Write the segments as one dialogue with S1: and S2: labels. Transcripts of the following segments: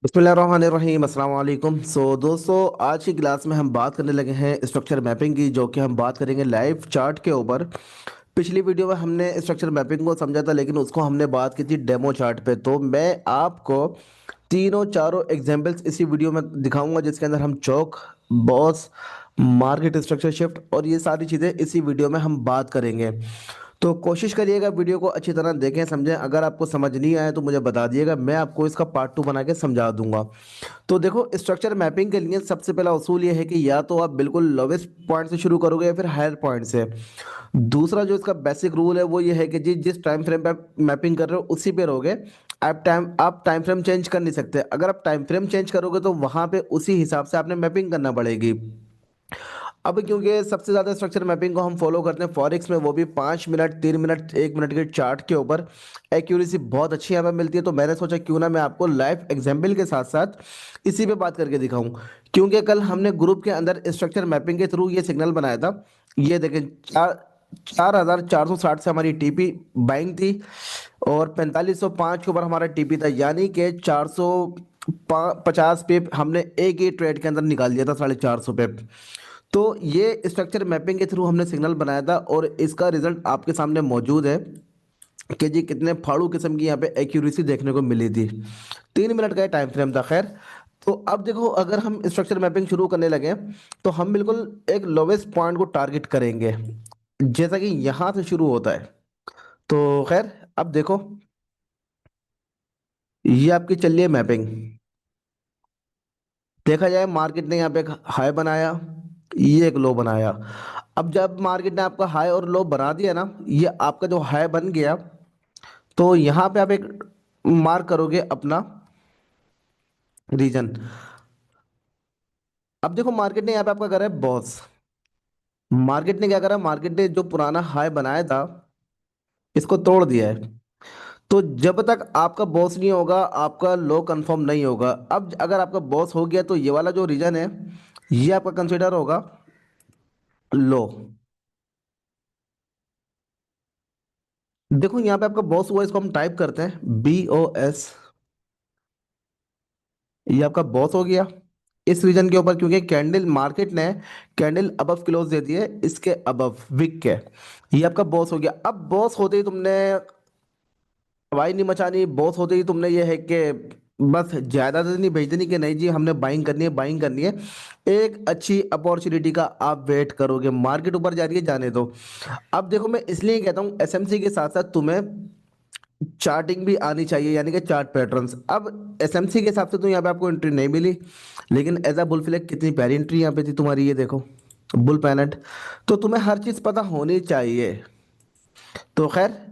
S1: बिस्मिल्लाहिर्रहमानिर्रहीम अस्सलाम वालेकुम। दोस्तों, आज की क्लास में हम बात करने लगे हैं स्ट्रक्चर मैपिंग की, जो कि हम बात करेंगे लाइव चार्ट के ऊपर। पिछली वीडियो में हमने स्ट्रक्चर मैपिंग को समझा था, लेकिन उसको हमने बात की थी डेमो चार्ट पे। तो मैं आपको तीनों चारों एग्जांपल्स इसी वीडियो में दिखाऊंगा, जिसके अंदर हम चौक, बॉस, मार्केट स्ट्रक्चर शिफ्ट और ये सारी चीज़ें इसी वीडियो में हम बात करेंगे। तो कोशिश करिएगा वीडियो को अच्छी तरह देखें, समझें। अगर आपको समझ नहीं आया तो मुझे बता दिएगा, मैं आपको इसका पार्ट 2 बना के समझा दूंगा। तो देखो, स्ट्रक्चर मैपिंग के लिए सबसे पहला उसूल ये है कि या तो आप बिल्कुल लोवेस्ट पॉइंट से शुरू करोगे या फिर हायर पॉइंट से। दूसरा जो इसका बेसिक रूल है वो ये है कि जिस टाइम फ्रेम पे मैपिंग कर रहे हो उसी पे रहोगे। आप टाइम फ्रेम चेंज कर नहीं सकते। अगर आप टाइम फ्रेम चेंज करोगे तो वहां पे उसी हिसाब से आपने मैपिंग करना पड़ेगी। अब क्योंकि सबसे ज्यादा स्ट्रक्चर मैपिंग को हम फॉलो करते हैं फॉरेक्स में, वो भी 5 मिनट, 3 मिनट, 1 मिनट के चार्ट के ऊपर। एक्यूरेसी बहुत अच्छी यहाँ पे मिलती है, तो मैंने सोचा क्यों ना मैं आपको लाइव एग्जाम्पल के साथ साथ इसी पे बात करके दिखाऊं। क्योंकि कल हमने ग्रुप के अंदर स्ट्रक्चर मैपिंग के थ्रू ये सिग्नल बनाया था। ये देखें, 4,460 से हमारी टीपी बाइंग थी, और 4505 के ऊपर हमारा टीपी था, यानी कि 450 पे हमने एक ही ट्रेड के अंदर निकाल दिया था, 450 पे। तो ये स्ट्रक्चर मैपिंग के थ्रू हमने सिग्नल बनाया था, और इसका रिजल्ट आपके सामने मौजूद है कि जी कितने फाड़ू किस्म की यहाँ पे एक्यूरेसी देखने को मिली थी। 3 मिनट का टाइम फ्रेम था, खैर। तो अब देखो, अगर हम स्ट्रक्चर मैपिंग शुरू करने लगे तो हम बिल्कुल एक लोवेस्ट पॉइंट को टारगेट करेंगे, जैसा कि यहाँ से शुरू होता है। तो खैर, अब देखो, ये आपकी चल रही है मैपिंग। देखा जाए, मार्केट ने यहाँ पे एक हाई बनाया, ये एक लो बनाया। अब जब मार्केट ने आपका हाई और लो बना दिया ना, ये आपका जो हाई बन गया, तो यहाँ पे आप एक मार्क करोगे अपना रीजन। अब देखो, मार्केट ने यहाँ पे आपका करा है बॉस। मार्केट ने क्या करा, मार्केट ने जो पुराना हाई बनाया था इसको तोड़ दिया है। तो जब तक आपका बॉस नहीं होगा, आपका लो कंफर्म नहीं होगा। अब अगर आपका बॉस हो गया तो ये वाला जो रीजन है, ये आपका कंसिडर होगा लो। देखो, यहाँ पे आपका बॉस हुआ, इसको हम टाइप करते हैं BOS। ये आपका बॉस हो गया इस रीजन के ऊपर, क्योंकि कैंडल मार्केट ने कैंडल अबव क्लोज दे दी है, इसके अबव विक के। ये आपका बॉस हो गया। अब बॉस होते ही तुमने हवाई नहीं मचानी। बॉस होते ही तुमने ये है कि बस ज्यादा तो नहीं भेज देनी कि नहीं जी हमने बाइंग करनी है, बाइंग करनी है। एक अच्छी अपॉर्चुनिटी का आप वेट करोगे, मार्केट ऊपर जा रही है, जाने दो। अब देखो, मैं इसलिए कहता हूँ SMC के साथ साथ तुम्हें चार्टिंग भी आनी चाहिए, यानी कि चार्ट पैटर्न्स। अब SMC के हिसाब से तो यहाँ पे आपको एंट्री नहीं मिली, लेकिन एज अ बुल फ्लैग कितनी प्यारी एंट्री यहाँ पे थी तुम्हारी, ये देखो, बुल पैनट। तो तुम्हें हर चीज़ पता होनी चाहिए। तो खैर,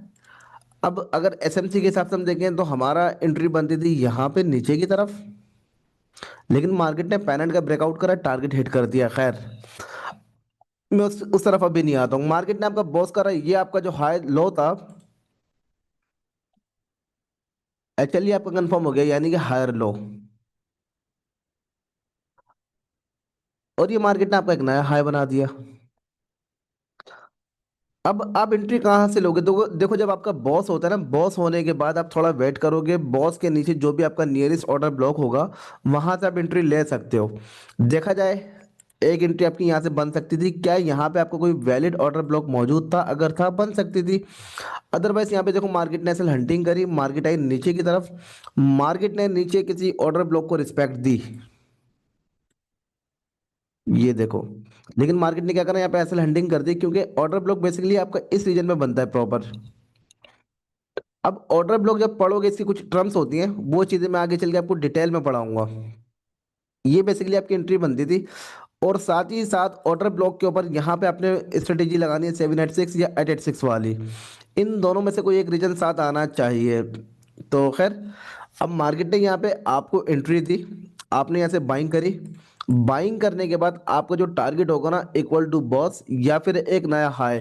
S1: अब अगर SMC के हिसाब से हम देखें तो हमारा एंट्री बनती थी यहाँ पे नीचे की तरफ, लेकिन मार्केट ने पैनट का ब्रेकआउट करा, टारगेट हिट कर दिया। खैर, मैं उस तरफ अभी नहीं आता हूँ। मार्केट ने आपका बॉस करा, ये आपका जो हाई लो था एक्चुअली आपका कंफर्म हो गया, यानी कि हायर लो। और ये मार्केट ने आपका एक नया हाई बना दिया। अब आप एंट्री कहाँ से लोगे? देखो देखो, जब आपका बॉस होता है ना, बॉस होने के बाद आप थोड़ा वेट करोगे, बॉस के नीचे जो भी आपका नियरेस्ट ऑर्डर ब्लॉक होगा वहां से आप एंट्री ले सकते हो। देखा जाए, एक एंट्री आपकी यहाँ से बन सकती थी। क्या यहाँ पे आपको कोई वैलिड ऑर्डर ब्लॉक मौजूद था? अगर था, बन सकती थी। अदरवाइज यहाँ पे देखो, मार्केट ने ऐसे हंटिंग करी, मार्केट आई नीचे की तरफ, मार्केट ने नीचे किसी ऑर्डर ब्लॉक को रिस्पेक्ट दी, ये देखो। लेकिन मार्केट ने क्या करा, यहाँ पे ऐसे हंटिंग कर दी, क्योंकि ऑर्डर ब्लॉक बेसिकली आपका इस रीजन में बनता है प्रॉपर। अब ऑर्डर ब्लॉक जब पढ़ोगे, इसकी कुछ टर्म्स होती हैं, वो चीज़ें मैं आगे चल के आपको डिटेल में पढ़ाऊंगा। ये बेसिकली आपकी एंट्री बनती थी। और साथ ही साथ ऑर्डर ब्लॉक के ऊपर यहाँ पे आपने स्ट्रेटेजी लगानी है 786 या 886 वाली। इन दोनों में से कोई एक रीजन साथ आना चाहिए। तो खैर, अब मार्केट ने यहाँ पे आपको एंट्री दी, आपने यहाँ से बाइंग करी। बाइंग करने के बाद आपका जो टारगेट होगा ना, इक्वल टू बॉस या फिर एक नया हाई।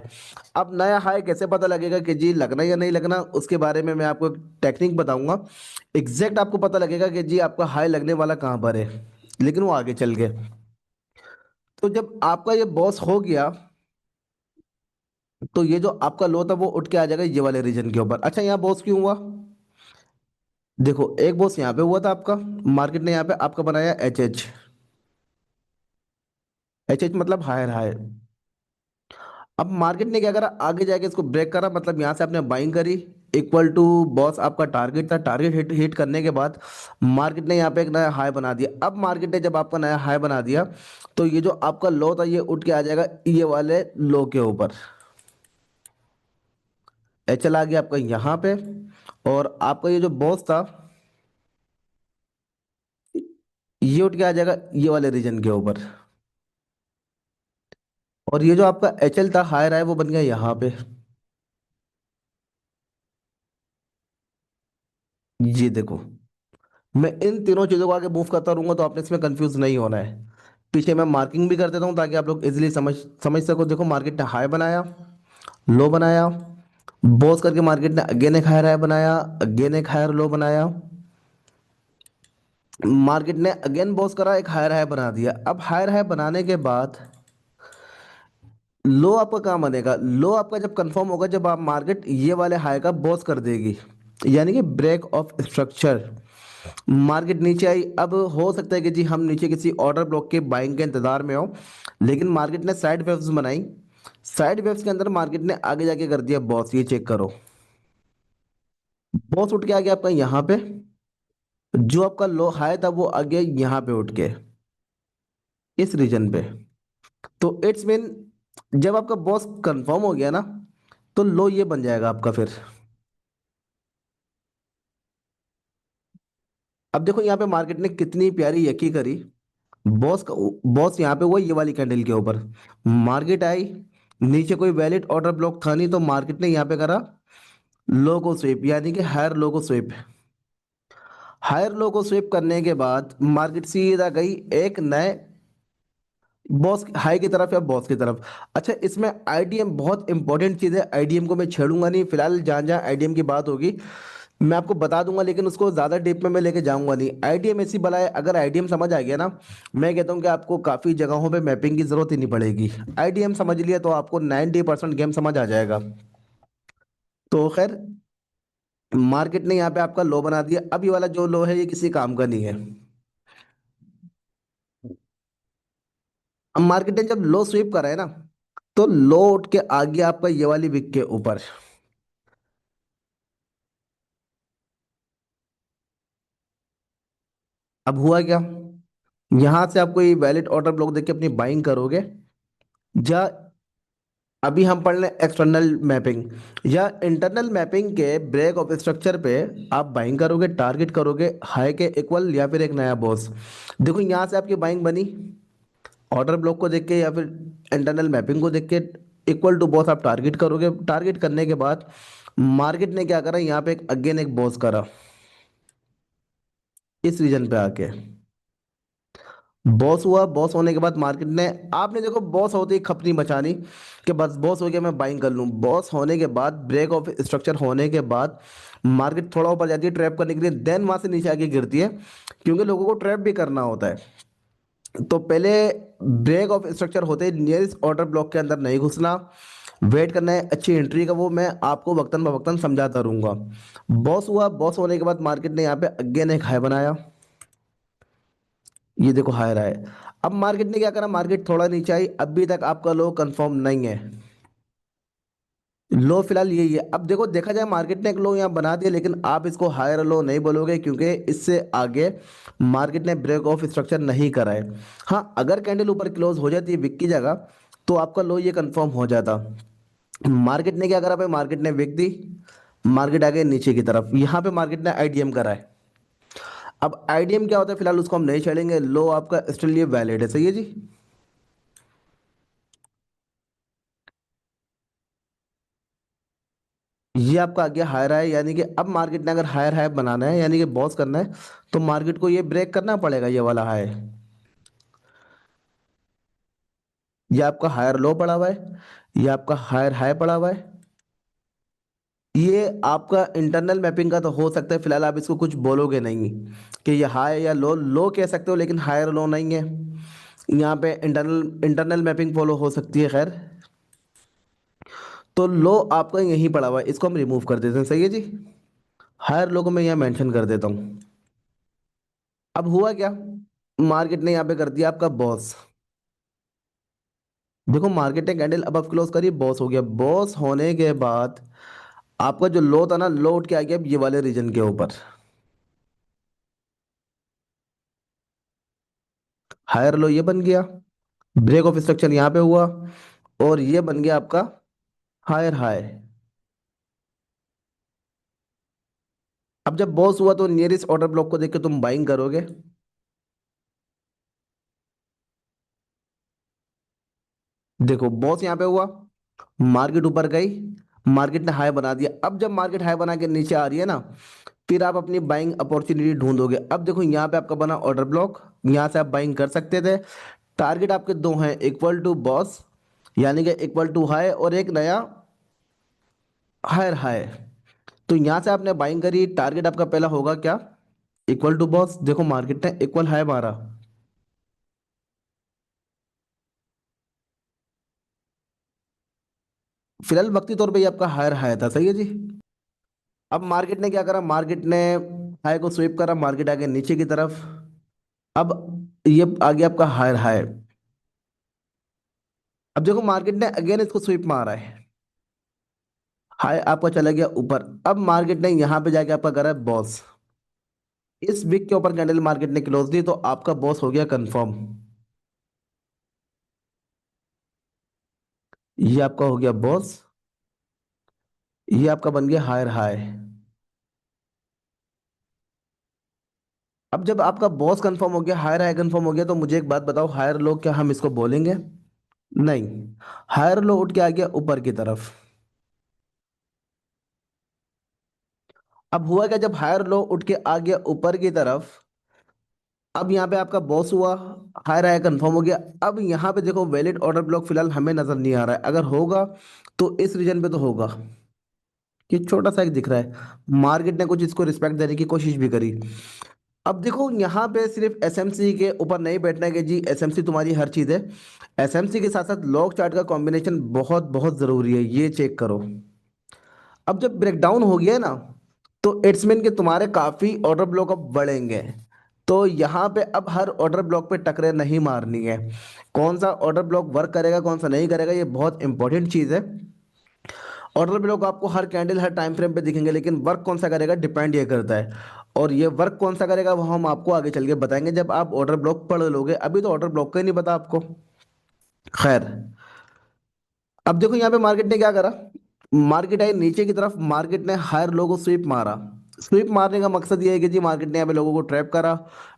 S1: अब नया हाई कैसे पता लगेगा कि जी लगना या नहीं लगना, उसके बारे में मैं आपको एक टेक्निक बताऊंगा। एग्जैक्ट आपको पता लगेगा कि जी आपका हाई लगने वाला कहाँ पर है, लेकिन वो आगे चल के। तो जब आपका ये बॉस हो गया, तो ये जो आपका लो था वो उठ के आ जाएगा ये वाले रीजन के ऊपर। अच्छा, यहाँ बॉस क्यों हुआ? देखो एक बॉस यहाँ पे हुआ था आपका, मार्केट ने यहाँ पे आपका बनाया एच एच। एच एच मतलब हायर हाई। अब मार्केट ने क्या करा, आगे जाके इसको ब्रेक करा, मतलब यहाँ से आपने बाइंग करी, इक्वल टू बॉस आपका टारगेट था, टारगेट हिट हिट करने के बाद मार्केट ने यहाँ पे एक नया हाई बना दिया। अब मार्केट ने जब आपका नया हाई बना दिया, तो ये जो आपका लो था ये उठ के आ जाएगा ये वाले लो के ऊपर। एच एल आ गया आपका यहाँ पे, और आपका ये जो बॉस था ये उठ के आ जाएगा ये वाले रीजन के ऊपर। और ये जो आपका एच एल था हायर है वो बन गया यहाँ पे। ये देखो, मैं इन तीनों चीजों को आगे मूव करता रहूंगा तो आपने इसमें कंफ्यूज नहीं होना है। पीछे मैं मार्किंग भी कर देता हूँ ताकि आप लोग इजीली समझ समझ सको। देखो मार्केट ने हाई बनाया, लो बनाया, बॉस करके मार्केट ने अगेन एक हायर हाई बनाया, अगेन एक हायर लो बनाया, मार्केट ने अगेन बॉस करा एक हायर हाई बना दिया। अब हायर हाई बनाने के बाद लो आपका कहाँ बनेगा, लो आपका जब कंफर्म होगा जब आप मार्केट ये वाले हाई का बॉस कर देगी, यानी कि ब्रेक ऑफ स्ट्रक्चर। मार्केट नीचे आई, अब हो सकता है कि जी हम नीचे किसी ऑर्डर ब्लॉक के बाइंग के इंतजार में हो, लेकिन मार्केट ने साइड वेव्स बनाई। साइड वेव्स के अंदर मार्केट ने आगे जाके कर दिया बॉस, ये चेक करो। बॉस उठ के आ गया आपका यहाँ पे, जो आपका लो हाई था वो आ गया यहाँ पे उठ के, इस रीजन पे। तो इट्स मीन जब आपका बॉस कंफर्म हो गया ना, तो लो ये बन जाएगा आपका फिर। अब देखो यहाँ पे मार्केट ने कितनी प्यारी यकी करी। बॉस का बॉस यहाँ पे हुआ ये वाली कैंडल के ऊपर, मार्केट आई, नीचे कोई वैलिड ऑर्डर ब्लॉक था नहीं, तो मार्केट ने यहाँ पे करा लो को स्वीप, यानी कि हायर लो को स्वीप। हायर लो को स्वीप करने के बाद मार्केट सीधा गई एक नए बॉस हाई की तरफ या बॉस की तरफ। अच्छा इसमें आईडीएम बहुत इंपॉर्टेंट चीज़ है, आईडीएम को मैं छेड़ूंगा नहीं फिलहाल, जहाँ जहाँ आईडीएम की बात होगी मैं आपको बता दूंगा, लेकिन उसको ज़्यादा डीप में मैं लेके जाऊंगा नहीं। आईडीएम ऐसी बला है, अगर आईडीएम समझ आ गया ना, मैं कहता हूँ कि आपको काफ़ी जगहों पे मैपिंग की ज़रूरत ही नहीं पड़ेगी। आईडीएम समझ लिया तो आपको 90% गेम समझ आ जाएगा। तो खैर, मार्केट ने यहाँ पे आपका लो बना दिया। अब ये वाला जो लो है ये किसी काम का नहीं है। अब मार्केट ने जब लो स्वीप करा है ना, तो लो उठ के आ गया आपका ये वाली विक के ऊपर। अब हुआ क्या, यहां से आप कोई वैलिड ऑर्डर ब्लॉक देख के अपनी बाइंग करोगे, या अभी हम पढ़ लें एक्सटर्नल मैपिंग या इंटरनल मैपिंग के ब्रेक ऑफ स्ट्रक्चर पे आप बाइंग करोगे, टारगेट करोगे हाई के इक्वल या फिर एक नया बॉस। देखो यहाँ से आपकी बाइंग बनी, ऑर्डर ब्लॉक को देख के या फिर इंटरनल मैपिंग को देख के इक्वल टू बॉस आप टारगेट करोगे। टारगेट करने के बाद मार्केट ने क्या करा, यहाँ पे एक अगेन एक बॉस करा, इस रीजन पे आके बॉस हुआ। बॉस होने के बाद मार्केट ने, आपने देखो बॉस होते ही खपनी बचानी कि बस बॉस हो गया मैं बाइंग कर लूँ। बॉस होने के बाद ब्रेक ऑफ स्ट्रक्चर होने के बाद मार्केट थोड़ा ऊपर जाती है ट्रैप करने के लिए, देन वहां से नीचे आके गिरती है, क्योंकि लोगों को ट्रैप भी करना होता है। तो पहले ब्रेक ऑफ स्ट्रक्चर होते ही नियरेस्ट ऑर्डर ब्लॉक के अंदर नहीं घुसना, वेट करना है अच्छी एंट्री का, वो मैं आपको वक्तन बवक्तन समझाता रहूंगा। बॉस हुआ, बॉस होने के बाद मार्केट ने यहाँ पे अगेन एक हाई बनाया, ये देखो हायर है। अब मार्केट ने क्या करा, मार्केट थोड़ा नीचे आई, अभी तक आपका लो कंफर्म नहीं है। लो फिलहाल यही है। अब देखो देखा जाए मार्केट ने एक लो यहाँ बना दिया, लेकिन आप इसको हायर लो नहीं बोलोगे क्योंकि इससे आगे मार्केट ने ब्रेक ऑफ स्ट्रक्चर नहीं करा है। हाँ अगर कैंडल ऊपर क्लोज हो जाती है विक की जगह, तो आपका लो ये कंफर्म हो जाता। मार्केट ने क्या करा भाई, मार्केट ने विक दी, मार्केट आ गई नीचे की तरफ, यहाँ पे मार्केट ने आईडीएम करा है। अब आईडीएम क्या होता है फिलहाल उसको हम नहीं छेड़ेंगे, लो आपका स्टिल ये वैलिड है, सही है जी। ये आपका आ गया हायर हाई, यानी कि अब मार्केट ने अगर हायर हाई बनाना है यानी कि बॉस करना है, तो मार्केट को ये ब्रेक करना पड़ेगा ये वाला हाई। ये आपका हायर लो पड़ा हुआ है, ये आपका हायर हाई पड़ा हुआ है। ये आपका इंटरनल मैपिंग का तो हो सकता है, फिलहाल आप इसको कुछ बोलोगे नहीं कि ये हाई या लो, लो कह सकते हो लेकिन हायर लो नहीं है। यहाँ पे इंटरनल इंटरनल मैपिंग फॉलो हो सकती है खैर। तो लो आपका यहीं पड़ा हुआ है, इसको हम रिमूव कर देते हैं, सही है जी। हायर लो को मैं यहाँ मेंशन कर देता हूँ। अब हुआ क्या, मार्केट ने यहाँ पे कर दिया आपका बॉस। देखो मार्केट ने कैंडल अब क्लोज करी, बॉस हो गया। बॉस होने के बाद आपका जो लो था ना, लो उठ के आ गया अब ये वाले रीजन के ऊपर। हायर लो ये बन गया, ब्रेक ऑफ स्ट्रक्चर यहाँ पे हुआ, और ये बन गया आपका हायर हाई। अब जब बॉस हुआ तो नियरेस्ट ऑर्डर ब्लॉक को देख के तुम बाइंग करोगे। देखो बॉस यहाँ पे हुआ, मार्केट ऊपर गई, मार्केट ने हाई बना दिया। अब जब मार्केट हाई बना के नीचे आ रही है ना, फिर आप अपनी बाइंग अपॉर्चुनिटी ढूंढोगे। अब देखो यहाँ पे आपका बना ऑर्डर ब्लॉक, यहाँ से आप बाइंग कर सकते थे। टारगेट आपके दो हैं, इक्वल टू बॉस यानी कि इक्वल टू हाई, और एक नया हायर हाई। तो यहाँ से आपने बाइंग करी, टारगेट आपका पहला होगा क्या, इक्वल टू बॉस। देखो मार्केट ने इक्वल हाई मारा, फिलहाल वक्ती तौर पे ये आपका हायर हाई था, सही है जी। अब मार्केट ने क्या करा, मार्केट ने हाई को स्वीप करा, मार्केट आगे नीचे की तरफ। अब ये आ गया आपका हायर हाई। अब देखो मार्केट ने अगेन इसको स्वीप मारा है, हाई आपका चला गया ऊपर। अब मार्केट ने यहाँ पे जाके आपका करा है बॉस। इस वीक के ऊपर कैंडल मार्केट ने क्लोज दी, तो आपका बॉस हो गया कंफर्म। ये आपका हो गया बॉस, ये आपका बन गया हायर हाई। अब जब आपका बॉस कंफर्म हो गया, हायर हाई कंफर्म हो गया, तो मुझे एक बात बताओ, हायर लो क्या हम इसको बोलेंगे? नहीं, हायर लो उठ के आ गया ऊपर की तरफ। अब हुआ क्या, जब हायर लो उठ के आ गया ऊपर की तरफ, अब यहाँ पे आपका बॉस हुआ, हायर हाई कंफर्म हो गया। अब यहाँ पे देखो वैलिड ऑर्डर ब्लॉक फिलहाल हमें नजर नहीं आ रहा है, अगर होगा तो इस रीजन पे तो होगा। ये छोटा सा एक दिख रहा है, मार्केट ने कुछ इसको रिस्पेक्ट देने की कोशिश भी करी। अब देखो यहाँ पे सिर्फ एसएमसी के ऊपर नहीं बैठना है कि जी एसएमसी तुम्हारी हर चीज है। एसएमसी के साथ साथ लॉग चार्ट का कॉम्बिनेशन बहुत बहुत जरूरी है, ये चेक करो। अब जब ब्रेकडाउन हो गया है ना, तो इट्स मीन कि तुम्हारे काफी ऑर्डर ब्लॉक अब बढ़ेंगे। तो यहाँ पे अब हर ऑर्डर ब्लॉक पे टकरे नहीं मारनी है। कौन सा ऑर्डर ब्लॉक वर्क करेगा कौन सा नहीं करेगा, ये बहुत इंपॉर्टेंट चीज है। ऑर्डर ब्लॉक आपको हर कैंडल हर टाइम फ्रेम पे दिखेंगे, लेकिन वर्क कौन सा करेगा डिपेंड ये करता है। और ये वर्क कौन सा करेगा वो हम आपको आगे चल के बताएंगे जब आप ऑर्डर ब्लॉक पढ़ लोगे, अभी तो ऑर्डर ब्लॉक का ही नहीं पता आपको। खैर, अब देखो यहाँ पे मार्केट ने क्या करा, मार्केट आई नीचे की तरफ, मार्केट ने हायर लो को स्वीप मारा। स्वीप मारने का मकसद ये है कि जी मार्केट ने यहाँ पे लोगों को ट्रैप करा।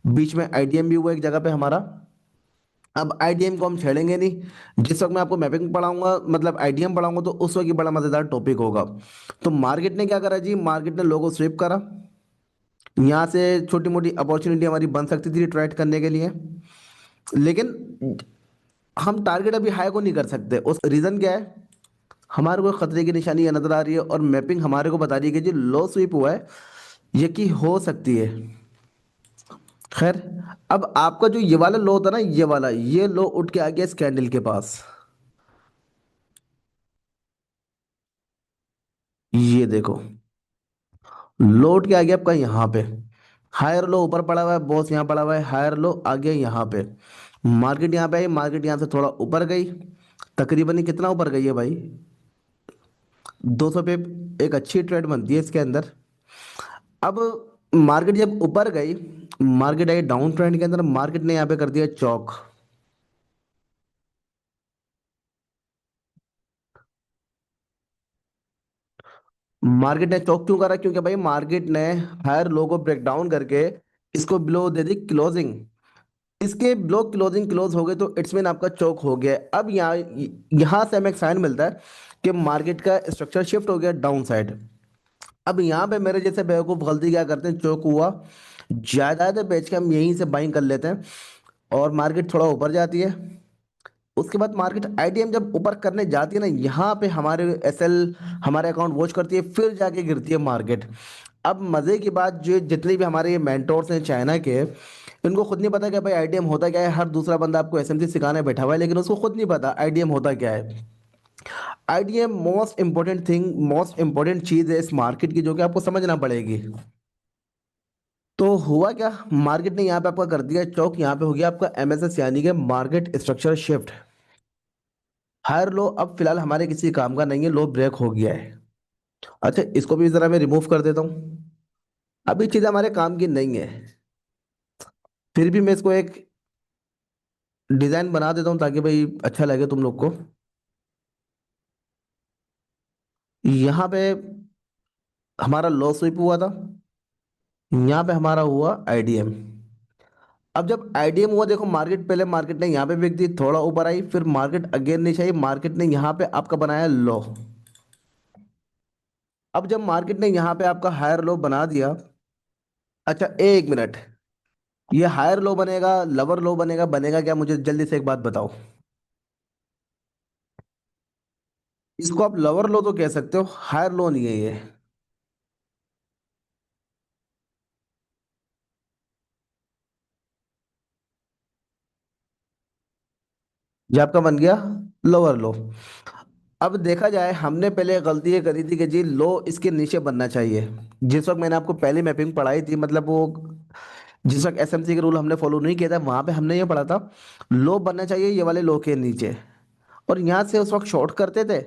S1: बीच में आईडीएम भी हुआ एक जगह पे हमारा। अब आईडीएम को हम छेड़ेंगे नहीं, जिस वक्त मैं आपको मैपिंग पढ़ाऊंगा मतलब आईडीएम पढ़ाऊंगा तो उस वक्त ये बड़ा मजेदार टॉपिक होगा। तो मार्केट ने क्या करा जी, मार्केट ने लोगो स्वीप करा। यहाँ से छोटी मोटी अपॉर्चुनिटी हमारी बन सकती थी ट्रेड करने के लिए, लेकिन हम टारगेट अभी हाई को नहीं कर सकते। उस रीजन क्या है, हमारे को खतरे की निशानी ये नजर आ रही है, और मैपिंग हमारे को बता रही है कि जो लो स्वीप हुआ है ये की हो सकती है। खैर, अब आपका जो ये वाला लो था ना, ये वाला ये लो उठ के आ गया इस कैंडल के पास। ये देखो लो उठ के आ गया आपका यहाँ पे। हायर लो ऊपर पड़ा हुआ है, बॉस यहाँ पड़ा हुआ है, हायर लो आ गया यहाँ पे। मार्केट यहाँ पे आई, मार्केट यहाँ से थोड़ा ऊपर गई, तकरीबन ये कितना ऊपर गई है भाई, 200 पे। एक अच्छी ट्रेड बनती है इसके अंदर। अब मार्केट जब ऊपर गई, मार्केट आई डाउन ट्रेंड के अंदर, मार्केट ने यहाँ पे कर दिया चौक। मार्केट ने चौक क्यों करा, क्योंकि भाई मार्केट ने हायर लो को ब्रेक डाउन करके इसको बिलो दे दी क्लोजिंग। इसके ब्लॉक क्लोजिंग क्लोज हो गए तो इट्स मीन आपका चौक हो गया है। अब यहाँ यहाँ से हमें एक साइन मिलता है कि मार्केट का स्ट्रक्चर शिफ्ट हो गया डाउन साइड। अब यहाँ पे मेरे जैसे बेवकूफ गलती क्या करते हैं, चौक हुआ, जायदाद बेच के हम यहीं से बाइंग कर लेते हैं, और मार्केट थोड़ा ऊपर जाती है। उसके बाद मार्केट आईडीएम जब ऊपर करने जाती है ना, यहाँ पे हमारे एसएल हमारे अकाउंट वॉच करती है, फिर जाके गिरती है मार्केट। अब मजे की बात, जो जितने भी हमारे ये मेंटोर्स हैं चाइना के, इनको खुद नहीं पता कि भाई आईडीएम होता क्या है। हर दूसरा बंदा आपको एसएमसी सिखाने बैठा हुआ है, लेकिन उसको खुद नहीं पता आईडीएम होता क्या है। IDM most important thing, most important चीज है इस मार्केट की, जो कि आपको समझना पड़ेगी। तो हुआ क्या, मार्केट ने यहाँ पे आपका कर दिया चौक, यहाँ पे हो गया आपका एमएसएस यानी कि market structure shift. Higher low अब फिलहाल हमारे किसी काम का नहीं है, लो ब्रेक हो गया है। अच्छा, इसको भी जरा मैं रिमूव कर देता हूँ। अभी चीजें हमारे काम की नहीं है, फिर भी मैं इसको एक डिजाइन बना देता हूँ ताकि भाई अच्छा लगे तुम लोग को। यहाँ पे हमारा लॉ स्वीप हुआ था, यहाँ पे हमारा हुआ आईडीएम। अब जब आईडीएम हुआ, देखो मार्केट, पहले मार्केट ने यहाँ पे बिक दी, थोड़ा ऊपर आई, फिर मार्केट अगेन नीचे आई, मार्केट ने यहाँ पे आपका बनाया लो। अब जब मार्केट ने यहाँ पे आपका हायर लो बना दिया। अच्छा एक मिनट, ये हायर लो बनेगा लोअर लो बनेगा, बनेगा क्या, मुझे जल्दी से एक बात बताओ। इसको आप लोअर लो तो कह सकते हो, हायर लो नहीं है ये। ये आपका बन गया लोअर लो। अब देखा जाए, हमने पहले गलती ये करी थी कि जी लो इसके नीचे बनना चाहिए। जिस वक्त मैंने आपको पहली मैपिंग पढ़ाई थी, मतलब वो जिस वक्त एसएमसी के रूल हमने फॉलो नहीं किया था, वहां पे हमने ये पढ़ा था लो बनना चाहिए ये वाले लो के नीचे। और यहाँ से उस वक्त शॉर्ट करते थे,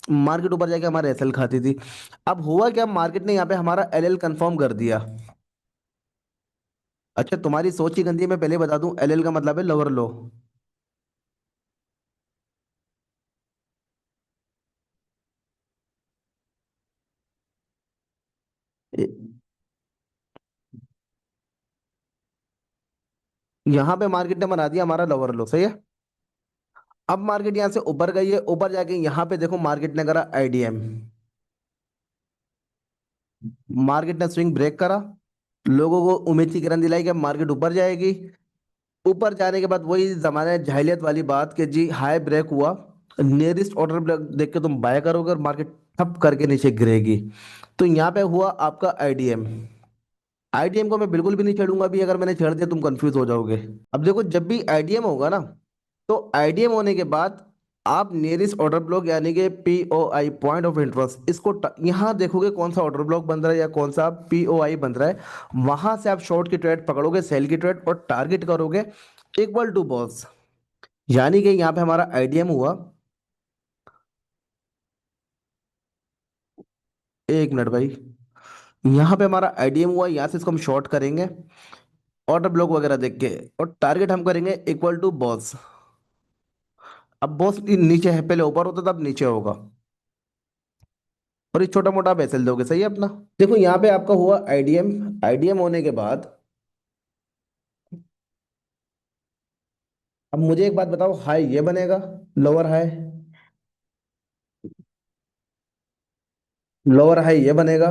S1: मार्केट ऊपर जाके हमारे एसएल खाती थी। अब हुआ क्या, मार्केट ने यहाँ पे हमारा एलएल कंफर्म कर दिया। अच्छा, तुम्हारी सोच ही गंदी है, मैं पहले बता दूं, एलएल का मतलब है लोअर लो। यहाँ पे मार्केट ने बना दिया हमारा लोअर लो, सही है। अब मार्केट यहाँ से ऊपर गई है, ऊपर जाके यहाँ पे देखो मार्केट ने करा आईडीएम। मार्केट ने स्विंग ब्रेक करा, लोगों को उम्मीद की किरण दिलाई कि अब मार्केट ऊपर जाएगी। ऊपर जाने के बाद वही जमाने जाहिलियत वाली बात कि जी हाई ब्रेक हुआ, नियरेस्ट ऑर्डर ब्रेक देख के तुम बाय करोगे और मार्केट ठप करके नीचे गिरेगी। तो यहाँ पे हुआ आपका आईडीएम। आईडीएम को मैं बिल्कुल भी नहीं छेड़ूंगा, अभी अगर मैंने छेड़ दिया तुम कंफ्यूज हो जाओगे। अब देखो, जब भी आईडीएम होगा ना, तो आईडीएम होने के बाद आप नियरेस्ट ऑर्डर ब्लॉक यानी कि पीओआई पॉइंट ऑफ इंटरेस्ट, इसको यहाँ देखोगे कौन सा ऑर्डर ब्लॉक बन रहा है या कौन सा पीओआई बन रहा है। वहां से आप शॉर्ट की ट्रेड पकड़ोगे, सेल की ट्रेड, और टारगेट करोगे इक्वल टू बॉस। यानी कि यहाँ पे हमारा आईडीएम हुआ। एक मिनट भाई, यहाँ पे हमारा आईडीएम हुआ, यहाँ से इसको हम शॉर्ट करेंगे ऑर्डर ब्लॉक वगैरह देख के, और टारगेट हम करेंगे इक्वल टू बॉस। अब बॉस नीचे है, पहले ऊपर होता था, अब नीचे होगा। और ये छोटा मोटा आप ऐसे दोगे, सही है अपना। देखो यहाँ पे आपका हुआ आईडीएम। आईडीएम होने के बाद अब मुझे एक बात बताओ, हाई ये बनेगा, लोअर हाई, लोअर हाई ये बनेगा,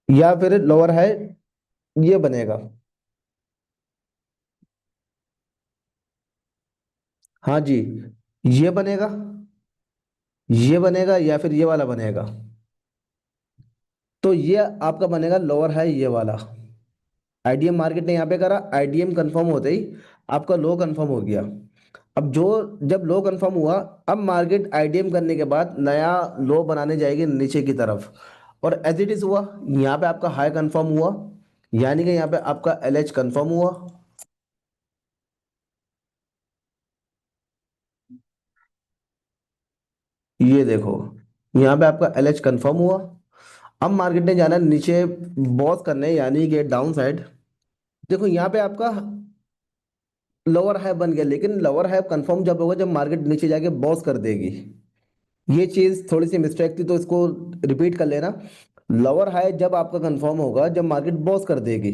S1: या फिर लोअर हाई ये बनेगा। हाँ जी, ये बनेगा, ये बनेगा, या फिर ये वाला बनेगा। तो ये आपका बनेगा लोअर हाई ये वाला। आईडीएम मार्केट ने यहाँ पे करा, आईडीएम कंफर्म होते ही आपका लो कंफर्म हो गया। अब जो, जब लो कंफर्म हुआ, अब मार्केट आईडीएम करने के बाद नया लो बनाने जाएगी नीचे की तरफ। और एज इट इज हुआ, यहाँ पे आपका हाई कंफर्म हुआ, यानी कि यहाँ पे आपका एलएच कंफर्म हुआ। ये देखो, यहाँ पे आपका एलएच कंफर्म हुआ। अब मार्केट ने जाना नीचे बॉस करने, यानी कि डाउन साइड। देखो यहाँ पे आपका लोअर हाई बन गया, लेकिन लोअर हाई कंफर्म जब होगा जब मार्केट नीचे जाके बॉस कर देगी। ये चीज थोड़ी सी मिस्टेक थी, तो इसको रिपीट कर लेना। लोअर हाई जब आपका कंफर्म होगा जब मार्केट बॉस कर देगी।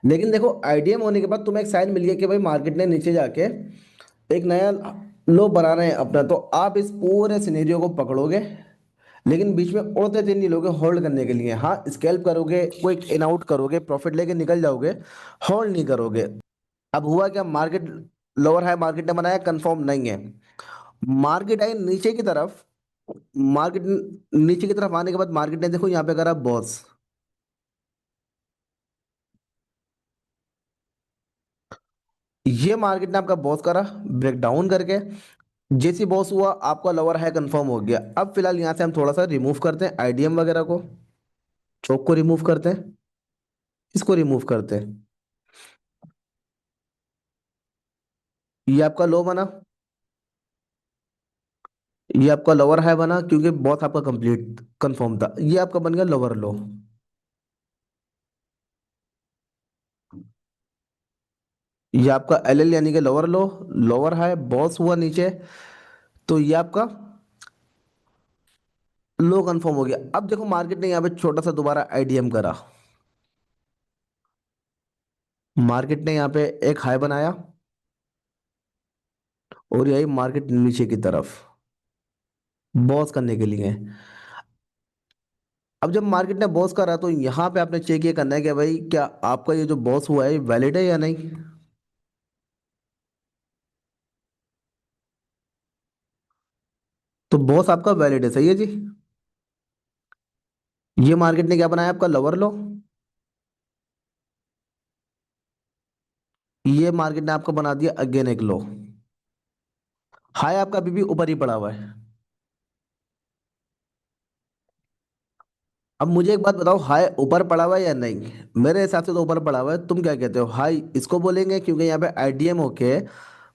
S1: लेकिन देखो, आईडीएम होने के बाद तुम्हें एक साइन मिल गया कि भाई मार्केट ने नीचे जाके एक नया लो बनाना है अपना, तो आप इस पूरे सिनेरियो को पकड़ोगे। लेकिन बीच में उड़ते दिन नहीं लोगे होल्ड करने के लिए, हाँ स्कैल्प करोगे, क्विक इन आउट करोगे, प्रॉफिट लेके निकल जाओगे, होल्ड नहीं करोगे। अब हुआ क्या, मार्केट लोअर हाई मार्केट ने बनाया, कंफर्म नहीं है। मार्केट आई नीचे की तरफ। मार्केट नीचे की तरफ आने के बाद मार्केट ने देखो यहाँ पे करा बॉस। ये मार्केट ने आपका बॉस करा ब्रेक डाउन करके। जैसी बॉस हुआ आपका लोअर हाई कंफर्म हो गया। अब फिलहाल यहाँ से हम थोड़ा सा रिमूव करते हैं आईडीएम वगैरह को, चौक को रिमूव करते हैं, इसको रिमूव करते हैं। ये आपका लो बना, ये आपका लोअर हाई बना क्योंकि बॉस आपका कंप्लीट कंफर्म था। ये आपका बन गया लोअर लो। ये आपका एल एल यानी कि लोअर लो, लोअर हाई बॉस हुआ नीचे, तो ये आपका लो कंफर्म हो गया। अब देखो मार्केट ने यहाँ पे छोटा सा दोबारा आईडीएम करा, मार्केट ने यहाँ पे एक हाई बनाया और यही मार्केट नीचे की तरफ बॉस करने के लिए। अब जब मार्केट ने बॉस करा तो यहाँ पे आपने चेक ये करना है कि भाई क्या आपका ये जो बॉस हुआ है वैलिड है या नहीं। तो बॉस आपका वैलिड है, सही है जी। ये मार्केट ने क्या बनाया आपका लोअर लो, ये मार्केट ने आपको बना दिया अगेन एक लो। हाई आपका अभी भी ऊपर ही पड़ा हुआ है। अब मुझे एक बात बताओ, हाई ऊपर पड़ा हुआ है या नहीं। मेरे हिसाब से तो ऊपर पड़ा हुआ है, तुम क्या कहते हो। हाई इसको बोलेंगे क्योंकि यहाँ पे आईडीएम होके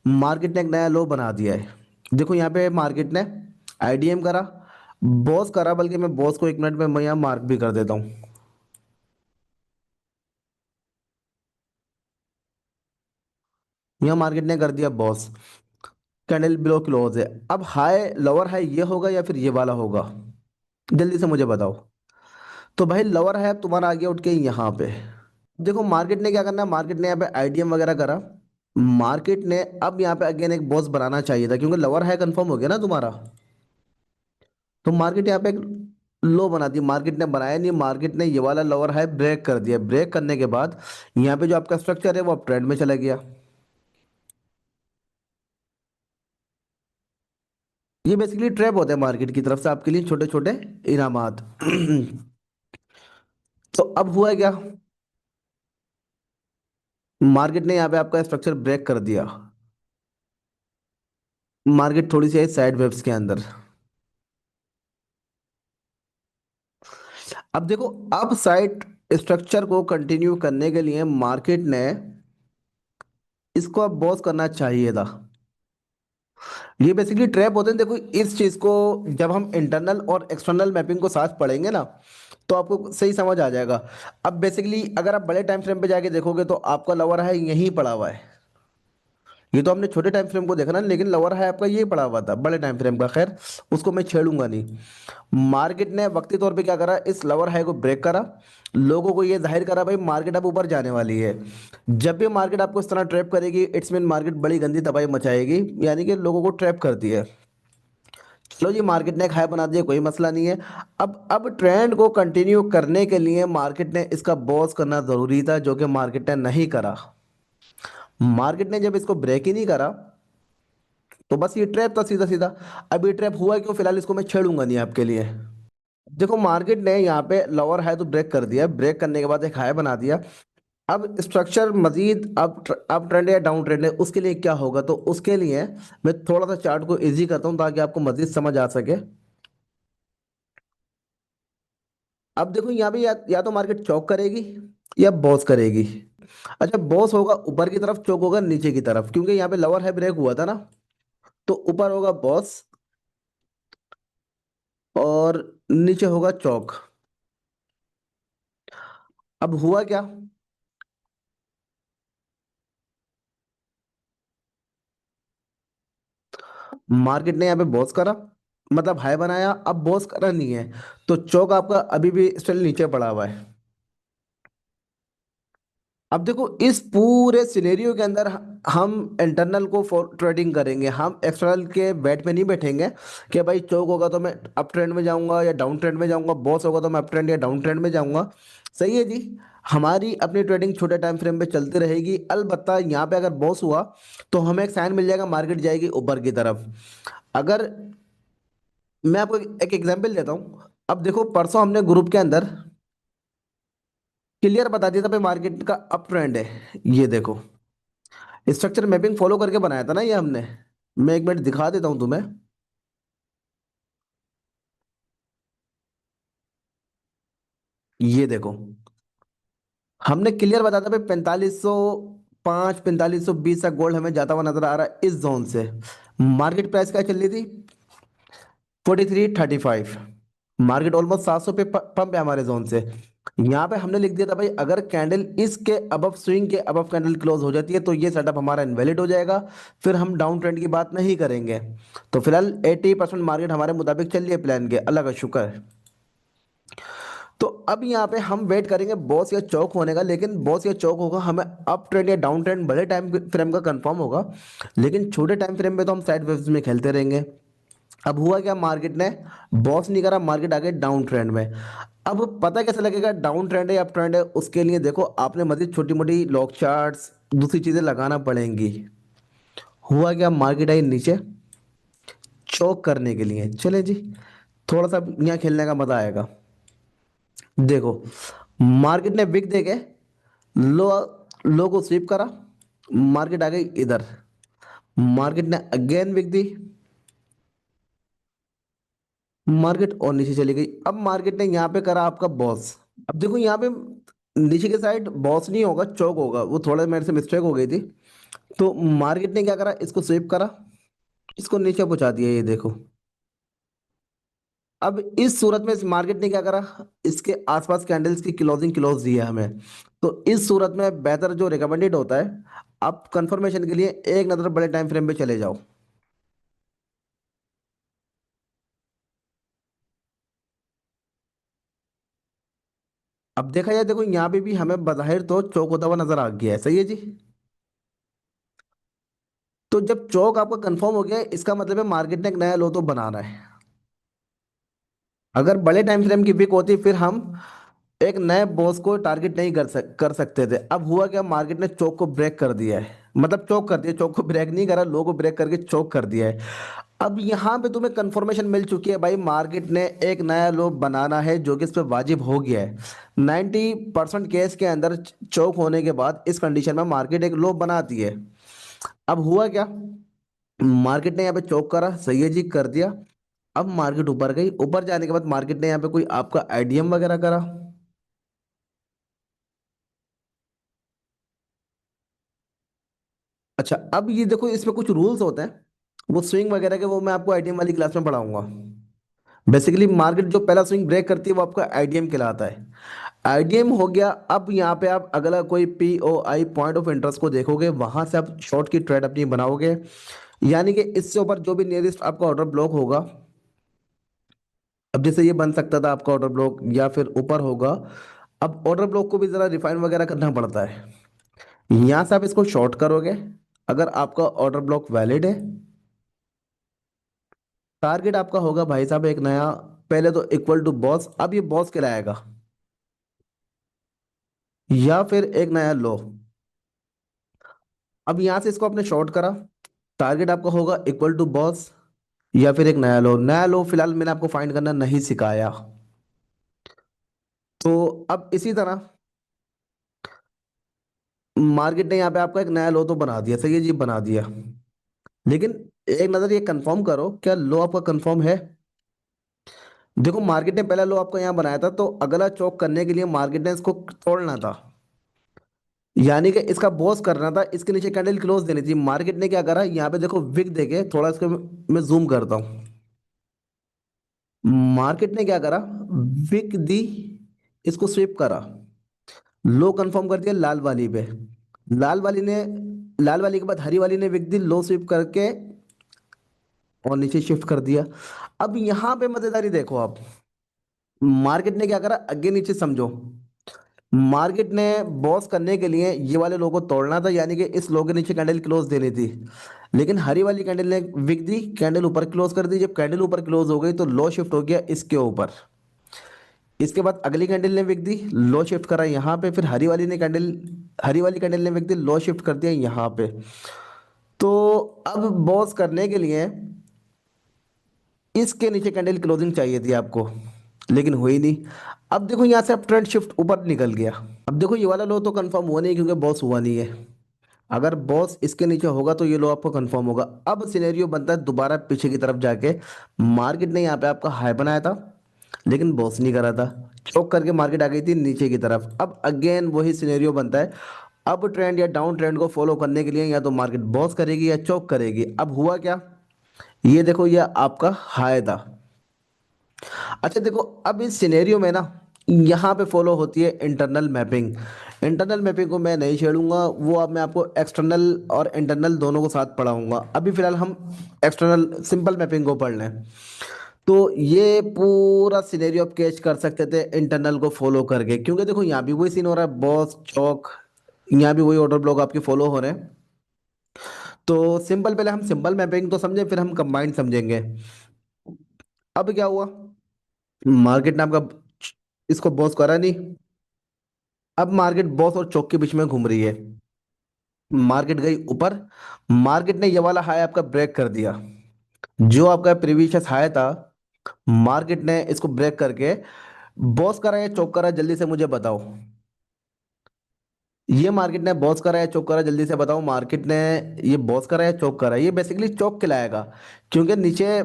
S1: मार्केट ने एक नया लो बना दिया है। देखो यहाँ पे मार्केट ने आईडीएम करा, बॉस करा, बल्कि मैं बॉस को 1 मिनट में मैं यहाँ मार्क भी कर देता हूँ। यहाँ मार्केट ने कर दिया बॉस, कैंडल बिलो क्लोज है। अब हाई लोअर हाई ये होगा या फिर ये वाला होगा, जल्दी से मुझे बताओ। तो भाई लोअर हाई अब तुम्हारा आ गया उठ के यहाँ पे। देखो मार्केट ने क्या करना है, मार्केट ने यहाँ पे आईडीएम वगैरह करा, मार्केट ने अब यहाँ पे अगेन एक बॉस बनाना चाहिए था क्योंकि लोअर हाई कंफर्म हो गया ना तुम्हारा। तो मार्केट यहाँ पे एक लो बना दी, मार्केट ने बनाया नहीं, मार्केट ने ये वाला लोअर हाई ब्रेक कर दिया। ब्रेक करने के बाद यहाँ पे जो आपका स्ट्रक्चर है वो अब ट्रेंड में चला गया। ये बेसिकली ट्रैप होते हैं मार्केट की तरफ से आपके लिए छोटे छोटे इनामात। तो अब हुआ क्या, मार्केट ने यहाँ पे आपका स्ट्रक्चर ब्रेक कर दिया, मार्केट थोड़ी सी है साइड वेव्स के अंदर। अब देखो, अब साइड स्ट्रक्चर को कंटिन्यू करने के लिए मार्केट ने इसको अब बॉस करना चाहिए था। ये बेसिकली ट्रैप होते हैं। देखो इस चीज को जब हम इंटरनल और एक्सटर्नल मैपिंग को साथ पढ़ेंगे ना तो आपको सही समझ आ जाएगा। अब बेसिकली अगर आप बड़े टाइम फ्रेम पे जाके देखोगे तो आपका लवर है यहीं पड़ा हुआ है। ये तो हमने छोटे टाइम फ्रेम को देखा ना, लेकिन लोअर है आपका ये पड़ा हुआ था बड़े टाइम फ्रेम का। खैर उसको मैं छेड़ूंगा नहीं। मार्केट ने वक्ती तौर पे क्या करा, इस लोअर हाई को ब्रेक करा, लोगों को ये जाहिर करा भाई मार्केट अब ऊपर जाने वाली है। जब भी मार्केट आपको इस तरह ट्रैप करेगी इट्स मीन मार्केट बड़ी गंदी तबाही मचाएगी, यानी कि लोगों को ट्रैप करती है। चलो जी, मार्केट ने एक हाई बना दिया, कोई मसला नहीं है। अब ट्रेंड को कंटिन्यू करने के लिए मार्केट ने इसका बॉस करना जरूरी था, जो कि मार्केट ने नहीं करा। मार्केट ने जब इसको ब्रेक ही नहीं करा तो बस ये ट्रैप था सीधा सीधा। अब ये ट्रैप हुआ क्यों, फिलहाल इसको मैं छेड़ूंगा नहीं आपके लिए। देखो मार्केट ने यहाँ पे लोअर हाई तो ब्रेक कर दिया, ब्रेक करने के बाद एक हाई बना दिया। अब स्ट्रक्चर मजीद अप ट्रेंड या डाउन ट्रेंड है, उसके लिए क्या होगा, तो उसके लिए मैं थोड़ा सा चार्ट को इजी करता हूँ ताकि आपको मजीद समझ आ सके। अब देखो यहाँ पे या तो मार्केट चौक करेगी या बॉस करेगी। अच्छा, बॉस होगा ऊपर की तरफ, चौक होगा नीचे की तरफ, क्योंकि यहाँ पे लोअर हाई ब्रेक हुआ था ना। तो ऊपर होगा बॉस और नीचे होगा चौक। अब हुआ क्या, मार्केट ने यहाँ पे बॉस करा, मतलब हाई बनाया, अब बॉस करा नहीं है, तो चौक आपका अभी भी स्टिल नीचे पड़ा हुआ है। अब देखो इस पूरे सिनेरियो के अंदर हम इंटरनल को ट्रेडिंग करेंगे, हम एक्सटर्नल के बैट पे नहीं बैठेंगे कि भाई चौक होगा तो मैं अप ट्रेंड में जाऊंगा या डाउन ट्रेंड में जाऊंगा, बॉस होगा तो मैं अप ट्रेंड या डाउन ट्रेंड में जाऊंगा। सही है जी। हमारी अपनी ट्रेडिंग छोटे टाइम फ्रेम पे चलती रहेगी, अलबत्ता यहाँ पे अगर बॉस हुआ तो हमें एक साइन मिल जाएगा, मार्केट जाएगी ऊपर की तरफ। अगर मैं आपको एक एग्जांपल देता हूँ, अब देखो परसों हमने ग्रुप के अंदर क्लियर बता दिया था भाई मार्केट का अप ट्रेंड है। ये देखो स्ट्रक्चर मैपिंग फॉलो करके बनाया था ना ये हमने। मैं एक मिनट दिखा देता हूँ तुम्हें। ये देखो, हमने क्लियर बताया था भाई 4505 4520 का गोल्ड हमें जाता हुआ नजर आ रहा है इस जोन से। मार्केट प्राइस क्या चल रही थी? 4335। मार्केट ऑलमोस्ट 700 पे पंप है हमारे जोन से। यहाँ पे हमने लिख दिया था भाई, अगर कैंडल इसके अबव, स्विंग के अबव कैंडल क्लोज हो जाती है तो ये सेटअप हमारा इनवैलिड हो जाएगा। फिर हम डाउन ट्रेंड की बात नहीं करेंगे। तो फिलहाल 80% मार्केट हमारे मुताबिक चल रही है प्लान के, अल्लाह का शुक्र है। तो अब यहाँ पे हम वेट करेंगे बॉस या चौक होने का, लेकिन बॉस या चौक होगा हमें अप ट्रेंड या डाउन ट्रेंड बड़े टाइम फ्रेम का कंफर्म होगा। लेकिन छोटे टाइम फ्रेम में तो हम साइड वेव्स में खेलते रहेंगे। अब हुआ क्या, मार्केट ने बॉस नहीं करा, मार्केट आ गई डाउन ट्रेंड में। अब पता कैसे लगेगा डाउन ट्रेंड है या अप ट्रेंड है? उसके लिए देखो, आपने मजीद छोटी मोटी लॉक चार्ट्स, दूसरी चीजें लगाना पड़ेंगी। हुआ क्या, मार्केट आई नीचे चौक करने के लिए, चले जी थोड़ा सा यहाँ खेलने का मजा आएगा। देखो, मार्केट ने विक देके लो लो को स्वीप करा, मार्केट आ गई इधर। मार्केट ने अगेन विक दी, मार्केट और नीचे चली गई। अब मार्केट ने यहाँ पे करा आपका बॉस। अब देखो यहाँ पे नीचे के साइड बॉस नहीं होगा, चौक होगा, वो थोड़ा मेरे से मिस्टेक हो गई थी। तो मार्केट ने क्या करा, इसको स्वीप करा, इसको नीचे पहुंचा दिया, ये देखो। अब इस सूरत में इस मार्केट ने क्या करा, इसके आसपास कैंडल्स की क्लोजिंग क्लोज दी है हमें। तो इस सूरत में बेहतर जो रिकमेंडेड होता है, आप कंफर्मेशन के लिए एक नजर बड़े टाइम फ्रेम पे चले जाओ। अब देखा जाए, देखो यहाँ पे भी हमें बज़ाहिर तो चौक होता हुआ नजर आ गया है, सही है जी। तो जब चौक आपका कंफर्म हो गया है, इसका मतलब है मार्केट ने एक नया लो तो बना रहा है। अगर बड़े टाइम फ्रेम की पिक होती फिर हम एक नए बॉस को टारगेट नहीं कर सकते थे। अब हुआ क्या, मार्केट ने चौक को ब्रेक कर दिया है, मतलब चौक कर दिया, चौक को ब्रेक नहीं करा, लो को ब्रेक करके चौक कर दिया है। अब यहाँ पे तुम्हें कंफर्मेशन मिल चुकी है भाई, मार्केट ने एक नया लो बनाना है जो कि इस पे वाजिब हो गया है। 90% केस के अंदर चौक होने के बाद इस कंडीशन में मार्केट एक लो बनाती है। अब हुआ क्या, मार्केट ने यहाँ पे चौक करा, सही है जी, कर दिया। अब मार्केट ऊपर गई, ऊपर जाने के बाद मार्केट ने यहाँ पे कोई आपका आईडीएम वगैरह करा। अच्छा, अब ये देखो, इसमें कुछ रूल्स होते हैं, वो स्विंग वगैरह के, वो मैं आपको आईडीएम वाली क्लास में पढ़ाऊंगा। बेसिकली मार्केट जो पहला स्विंग ब्रेक करती है वो आपका आईडीएम कहलाता है। आईडीएम हो गया। अब यहाँ पे आप अगला कोई P O I, point of interest को देखोगे, वहां से आप शॉर्ट की ट्रेड अपनी बनाओगे। यानी कि इससे ऊपर जो भी नियरेस्ट आपका ऑर्डर ब्लॉक होगा, अब जैसे ये बन सकता था आपका ऑर्डर ब्लॉक, या फिर ऊपर होगा। अब ऑर्डर ब्लॉक को भी जरा रिफाइन वगैरह करना पड़ता है। यहाँ से आप इसको शॉर्ट करोगे, अगर आपका ऑर्डर ब्लॉक वैलिड है। टारगेट आपका होगा भाई साहब एक नया, पहले तो इक्वल टू बॉस, अब ये बॉस कहलाएगा, या फिर एक नया लो। अब यहां से इसको आपने शॉर्ट करा, टारगेट आपका होगा इक्वल टू बॉस, या फिर एक नया लो। नया लो फिलहाल मैंने आपको फाइंड करना नहीं सिखाया। तो अब इसी तरह मार्केट ने यहाँ पे आपका एक नया लो तो बना दिया, सही है जी, बना दिया। लेकिन एक नजर ये कंफर्म करो, क्या लो आपका कंफर्म है? देखो, मार्केट ने पहला लो आपका यहाँ बनाया था, तो अगला चौक करने के लिए मार्केट ने इसको तोड़ना था। यानी कि इसका बॉस करना था, इसके नीचे कैंडल क्लोज देनी थी। मार्केट ने क्या करा, यहाँ पे देखो विक देके, थोड़ा इसको मैं जूम करता हूँ। मार्केट ने क्या करा, विक दी, इसको स्विप करा, लो कंफर्म कर दिया लाल वाली पे। लाल वाली ने लाल वाली के बाद हरी वाली ने विक दी, लो स्विप करके और नीचे शिफ्ट कर दिया। अब यहाँ पे मजेदारी देखो आप, मार्केट ने क्या करा, आगे नीचे समझो। मार्केट ने बॉस करने के लिए ये वाले लो को तोड़ना था, यानी कि इस लो के नीचे कैंडल क्लोज देनी थी। लेकिन हरी वाली कैंडल ने विक दी, कैंडल ऊपर क्लोज कर दी। जब कैंडल ऊपर क्लोज हो गई तो लो शिफ्ट हो गया इसके ऊपर। इसके बाद अगली कैंडल ने विक दी, लो शिफ्ट करा यहाँ पे, फिर हरी वाली कैंडल ने विक दी, लो शिफ्ट कर दिया यहाँ पे। तो अब बॉस करने के लिए इसके नीचे कैंडल क्लोजिंग चाहिए थी आपको, लेकिन हुई नहीं। अब देखो यहाँ से अब ट्रेंड शिफ्ट ऊपर निकल गया। अब देखो ये वाला लो तो कंफर्म हुआ नहीं, क्योंकि बॉस हुआ नहीं है। अगर बॉस इसके नीचे होगा तो ये लो आपको कंफर्म होगा। अब सिनेरियो बनता है दोबारा पीछे की तरफ जाके। मार्केट ने यहाँ पे आपका हाई बनाया था, लेकिन बॉस नहीं करा था। चौक करके मार्केट आ गई थी नीचे की तरफ। अब अगेन वही सिनेरियो बनता है। अब ट्रेंड या डाउन ट्रेंड को फॉलो करने के लिए या तो मार्केट बॉस करेगी या चौक करेगी। अब हुआ क्या, ये देखो ये आपका हाई था। अच्छा देखो, अब इस सिनेरियो में ना यहाँ पे फॉलो होती है इंटरनल मैपिंग। इंटरनल मैपिंग को मैं नहीं छेड़ूंगा, वो अब मैं आपको एक्सटर्नल और इंटरनल दोनों को साथ पढ़ाऊंगा। अभी फिलहाल हम एक्सटर्नल सिंपल मैपिंग को पढ़ लें। तो ये पूरा सिनेरियो आप कैच कर सकते थे इंटरनल को फॉलो करके, क्योंकि देखो यहाँ भी वही सीन हो रहा है, बॉस चौक, यहाँ भी वही ऑर्डर ब्लॉक आपके फॉलो हो रहे हैं। तो सिंपल, पहले हम सिंपल मैपिंग तो समझे, फिर हम कंबाइंड समझेंगे। अब क्या हुआ, मार्केट ने आपका इसको बॉस करा नहीं। अब मार्केट बॉस और चौक के बीच में घूम रही है। मार्केट गई ऊपर, मार्केट ने ये वाला हाई आपका ब्रेक कर दिया। जो आपका प्रीवियस हाई था, मार्केट ने इसको ब्रेक करके बॉस करा या चौक करा, जल्दी से मुझे बताओ। ये मार्केट ने बॉस करा या चौक करा, जल्दी से बताओ। मार्केट ने ये बॉस करा या चौक करा, ये बेसिकली चौक खिलाएगा, क्योंकि नीचे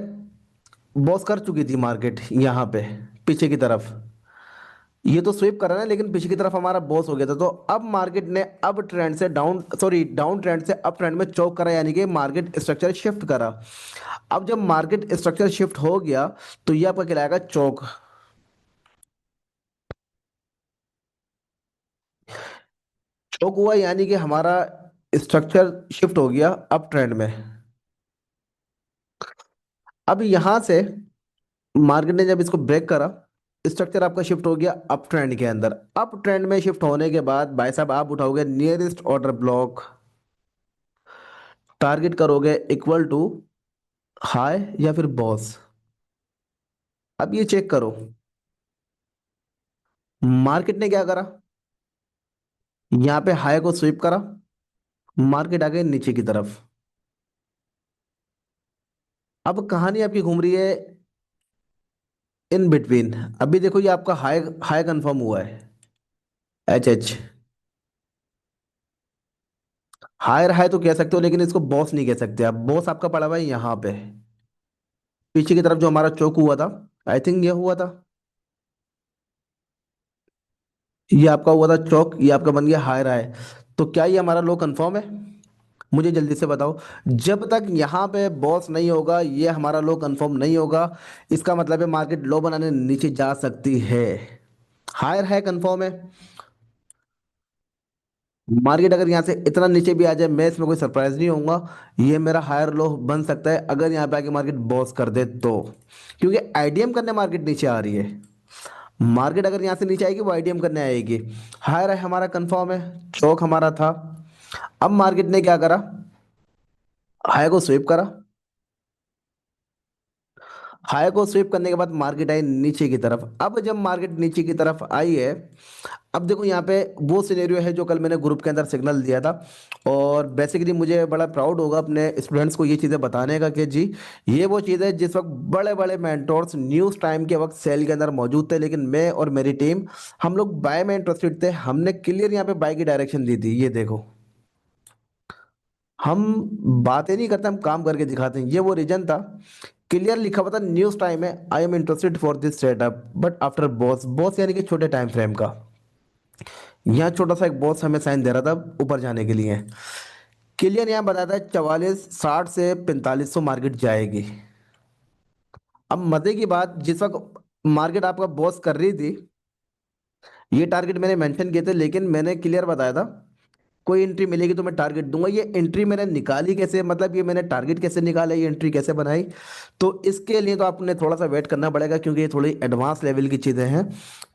S1: बॉस कर चुकी थी मार्केट यहाँ पे पीछे की तरफ। ये तो स्वीप करा ना, लेकिन पीछे की तरफ हमारा बॉस हो गया था। तो अब मार्केट ने अब ट्रेंड से डाउन, सॉरी डाउन ट्रेंड से अप ट्रेंड में चौक करा, यानी कि मार्केट स्ट्रक्चर शिफ्ट करा। अब जब मार्केट स्ट्रक्चर शिफ्ट हो गया, तो ये आपका कहलाएगा चौक। चौक हुआ यानी कि हमारा स्ट्रक्चर शिफ्ट हो गया अप ट्रेंड में। अब यहां से मार्केट ने जब इसको ब्रेक करा, स्ट्रक्चर आपका शिफ्ट हो गया अप ट्रेंड के अंदर। अप ट्रेंड में शिफ्ट होने के बाद भाई साहब आप उठाओगे नियरेस्ट ऑर्डर ब्लॉक, टारगेट करोगे इक्वल टू हाई या फिर बॉस। अब ये चेक करो, मार्केट ने क्या करा, यहाँ पे हाई को स्वीप करा, मार्केट आ गई नीचे की तरफ। अब कहानी आपकी घूम रही है इन बिटवीन। अभी देखो ये आपका हाई, हाई कंफर्म हुआ है, एच एच। हायर हाई तो कह सकते हो, लेकिन इसको बॉस नहीं कह सकते आप। बॉस आपका पड़ा हुआ है यहाँ पे पीछे की तरफ, जो हमारा चौक हुआ था, आई थिंक ये हुआ था, ये आपका हुआ था चौक, ये आपका बन गया हायर हाई। तो क्या ये हमारा लो कंफर्म है, मुझे जल्दी से बताओ। जब तक यहाँ पे बॉस नहीं होगा, ये हमारा लो कंफर्म नहीं होगा। इसका मतलब है मार्केट लो बनाने नीचे जा सकती है। हायर हाई कंफर्म है। मार्केट अगर यहाँ से इतना नीचे भी आ जाए, मैं इसमें कोई सरप्राइज नहीं होऊंगा। ये मेरा हायर लो बन सकता है अगर यहाँ पे आके मार्केट बॉस कर दे तो, क्योंकि आईडीएम करने मार्केट नीचे आ रही है। मार्केट अगर यहाँ से नीचे आएगी, वो आईडीएम करने आएगी। हायर है हमारा कंफर्म है, चौक हमारा था। अब मार्केट ने क्या करा, हाई को स्वीप करा। हाई को स्वीप करने के बाद मार्केट आई नीचे की तरफ। अब जब मार्केट नीचे की तरफ आई है, अब देखो यहाँ पे वो सिनेरियो है जो कल मैंने ग्रुप के अंदर सिग्नल दिया था। और बेसिकली मुझे बड़ा प्राउड होगा अपने स्टूडेंट्स को ये चीज़ें बताने का कि जी ये वो चीज़ है जिस वक्त बड़े बड़े मेंटोर्स न्यूज़ टाइम के वक्त सेल के अंदर मौजूद थे, लेकिन मैं और मेरी टीम, हम लोग बाय में इंटरेस्टेड थे। हमने क्लियर यहाँ पे बाय की डायरेक्शन दी थी। ये देखो, हम बातें नहीं करते, हम काम करके दिखाते हैं। ये वो रीजन था, क्लियर लिखा हुआ था न्यूज़ टाइम में, I am interested for this setup but after boss. Boss यानी कि छोटे टाइम फ्रेम का। यहाँ छोटा सा एक बॉस हमें साइन दे रहा था ऊपर जाने के लिए। क्लियर यहाँ बताया था 4460 से 4500 मार्केट जाएगी। अब मजे की बात, जिस वक्त मार्केट आपका बॉस कर रही थी, ये टारगेट मैंने मेंशन किए थे, लेकिन मैंने क्लियर बताया था कोई एंट्री मिलेगी तो मैं टारगेट दूंगा। ये एंट्री मैंने निकाली कैसे, मतलब ये मैंने टारगेट कैसे निकाला, ये एंट्री कैसे बनाई, तो इसके लिए तो आपने थोड़ा सा वेट करना पड़ेगा, क्योंकि ये थोड़ी एडवांस लेवल की चीज़ें हैं।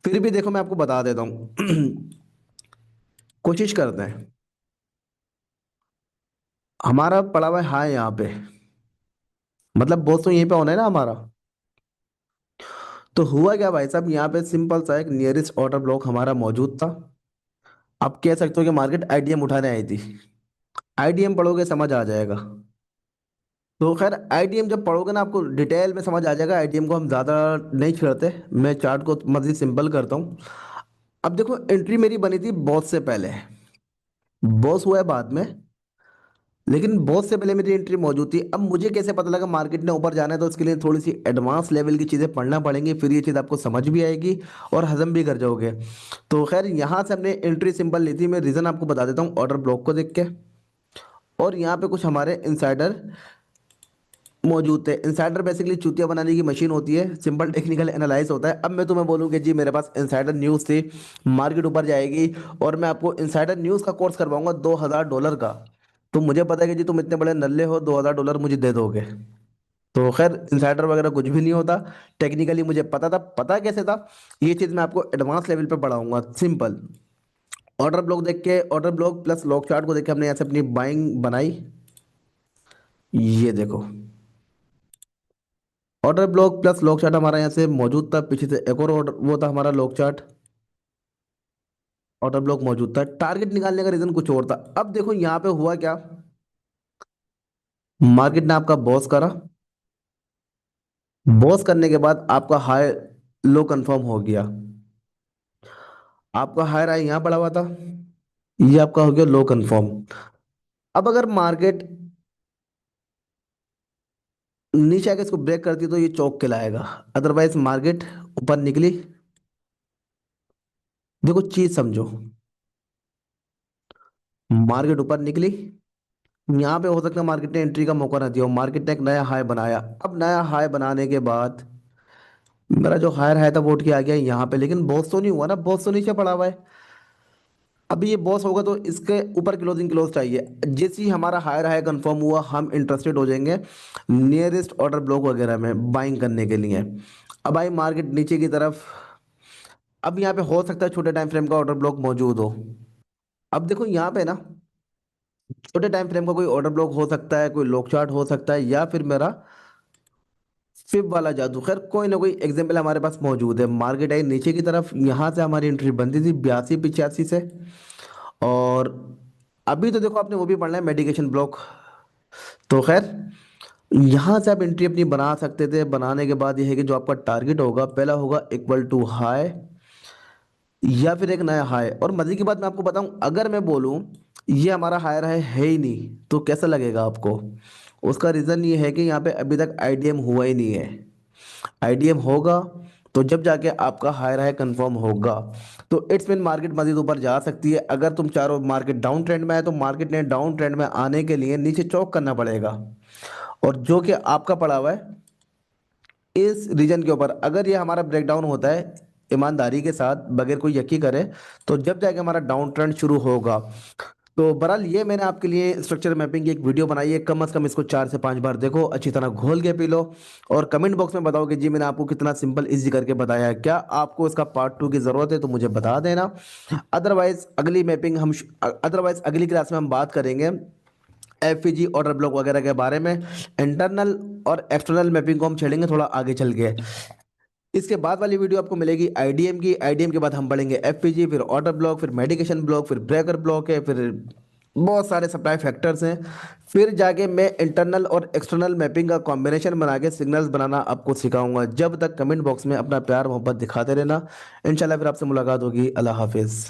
S1: फिर भी देखो मैं आपको बता देता हूँ। कोशिश करते हैं। हमारा पड़ा हुआ है हाँ यहाँ पे, मतलब बॉस तो यहीं पे होना है ना हमारा। तो हुआ क्या भाई साहब, यहाँ पे सिंपल सा एक नियरेस्ट ऑर्डर ब्लॉक हमारा मौजूद था। आप कह सकते हो कि मार्केट आईडीएम उठाने आई थी। आईडीएम पढ़ोगे समझ आ जाएगा। तो खैर आईडीएम जब पढ़ोगे ना, आपको डिटेल में समझ आ जाएगा। आईडीएम को हम ज़्यादा नहीं छेड़ते, मैं चार्ट को मज़ीद सिंपल करता हूँ। अब देखो एंट्री मेरी बनी थी बॉस से पहले, बॉस हुआ है बाद में। लेकिन बहुत से पहले मेरी एंट्री मौजूद थी। अब मुझे कैसे पता लगा मार्केट ने ऊपर जाना है, तो उसके लिए थोड़ी सी एडवांस लेवल की चीज़ें पढ़ना पड़ेंगी, फिर ये चीज़ आपको समझ भी आएगी और हजम भी कर जाओगे। तो खैर यहाँ से हमने एंट्री सिंपल ली थी। मैं रीज़न आपको बता देता हूँ ऑर्डर ब्लॉक को देख के। और यहाँ पे कुछ हमारे इनसाइडर मौजूद थे। इनसाइडर बेसिकली चूतिया बनाने की मशीन होती है, सिंपल टेक्निकल एनालाइज होता है। अब मैं तुम्हें बोलूँ कि जी मेरे पास इनसाइडर न्यूज़ थी, मार्केट ऊपर जाएगी और मैं आपको इनसाइडर न्यूज़ का कोर्स करवाऊंगा $2000 का। तो मुझे पता है कि जी तुम इतने बड़े नल्ले हो, $2000 मुझे दे दोगे। तो खैर इनसाइडर वगैरह कुछ भी नहीं होता। टेक्निकली मुझे पता था। पता कैसे था? ये चीज़ मैं आपको एडवांस लेवल पे पढ़ाऊंगा। सिंपल ऑर्डर ब्लॉक देख के, order block plus lock chart को देख के हमने यहाँ से अपनी बाइंग बनाई। ये देखो, order block plus lock chart हमारा यहाँ से मौजूद था। पीछे से एक और ऑर्डर वो था हमारा लॉक चार्ट, ऑर्डर ब्लॉक मौजूद था। टारगेट निकालने का रीजन कुछ और था। अब देखो यहाँ पे हुआ क्या, मार्केट ने आपका बॉस करा। बॉस करने के बाद आपका हाई लो कंफर्म हो गया। आपका हाई राय यहाँ पड़ा हुआ था, ये आपका हो गया लो कंफर्म। अब अगर मार्केट नीचे आके इसको ब्रेक करती तो ये चौक के लाएगा। अदरवाइज मार्केट ऊपर निकली। देखो चीज समझो, मार्केट ऊपर निकली, यहाँ पे हो सकता है मार्केट ने एंट्री का मौका ना दिया हो, मार्केट ने एक नया हाई बनाया। अब नया हाई बनाने के बाद मेरा जो हायर हाई था वो उठ के आ गया यहाँ पे, लेकिन बॉस तो नहीं हुआ ना, बॉस तो नीचे पड़ा हुआ है। अभी ये बॉस होगा तो इसके ऊपर क्लोजिंग क्लोज चाहिए। जैसे ही हमारा हायर हाई कंफर्म हुआ, हम इंटरेस्टेड हो जाएंगे नियरेस्ट ऑर्डर ब्लॉक वगैरह में बाइंग करने के लिए। अब आई मार्केट नीचे की तरफ। अब यहाँ पे हो सकता है छोटे टाइम फ्रेम का ऑर्डर ब्लॉक मौजूद हो। अब देखो यहाँ पे ना छोटे टाइम फ्रेम का कोई ऑर्डर ब्लॉक हो सकता है, कोई लॉक चार्ट हो सकता है, या फिर मेरा फिब वाला जादू। खैर कोई ना कोई एग्जाम्पल हमारे पास मौजूद है। मार्केट आई नीचे की तरफ, यहाँ से हमारी एंट्री बनती थी 82 85 से। और अभी तो देखो आपने वो भी पढ़ना है मेडिकेशन ब्लॉक। तो खैर यहाँ से आप एंट्री अपनी बना सकते थे। बनाने के बाद ये है कि जो आपका टारगेट होगा पहला होगा इक्वल टू हाई या फिर एक नया हाई। और मजे की बात मैं आपको बताऊं, अगर मैं बोलूं ये हमारा हायर है ही नहीं, तो कैसा लगेगा आपको? उसका रीजन ये है कि यहाँ पे अभी तक आईडीएम हुआ ही नहीं है। आईडीएम होगा तो जब जाके आपका हायर हाई कंफर्म होगा, तो इट्स मीन मार्केट मजीद ऊपर जा सकती है। अगर तुम चारों मार्केट डाउन ट्रेंड में है, तो मार्केट ने डाउन ट्रेंड में आने के लिए नीचे चौक करना पड़ेगा। और जो कि आपका पड़ा हुआ है इस रीजन के ऊपर, अगर ये हमारा ब्रेकडाउन होता है ईमानदारी के साथ बगैर कोई यकी करे, तो जब जाके हमारा डाउन ट्रेंड शुरू होगा। तो बहरहाल ये मैंने आपके लिए स्ट्रक्चर मैपिंग की एक वीडियो बनाई है। कम से कम इसको 4 से 5 बार देखो, अच्छी तरह घोल के पी लो। और कमेंट बॉक्स में बताओ कि जी मैंने आपको कितना सिंपल इजी करके बताया है। क्या आपको इसका पार्ट 2 की ज़रूरत है तो मुझे बता देना। अदरवाइज अगली क्लास में हम बात करेंगे एफईजी ऑर्डर ब्लॉक वगैरह के बारे में। इंटरनल और एक्सटर्नल मैपिंग को हम छेड़ेंगे थोड़ा आगे चल के। इसके बाद वाली वीडियो आपको मिलेगी आईडीएम की। आईडीएम के बाद हम पढ़ेंगे एफपीजी, फिर ऑर्डर ब्लॉक, फिर मेडिकेशन ब्लॉक, फिर ब्रेकर ब्लॉक है, फिर बहुत सारे सप्लाई फैक्टर्स हैं। फिर जाके मैं इंटरनल और एक्सटर्नल मैपिंग का कॉम्बिनेशन बना के सिग्नल्स बनाना आपको सिखाऊंगा। जब तक कमेंट बॉक्स में अपना प्यार मोहब्बत दिखाते रहना। इंशाल्लाह फिर आपसे मुलाकात होगी। अल्लाह हाफिज़।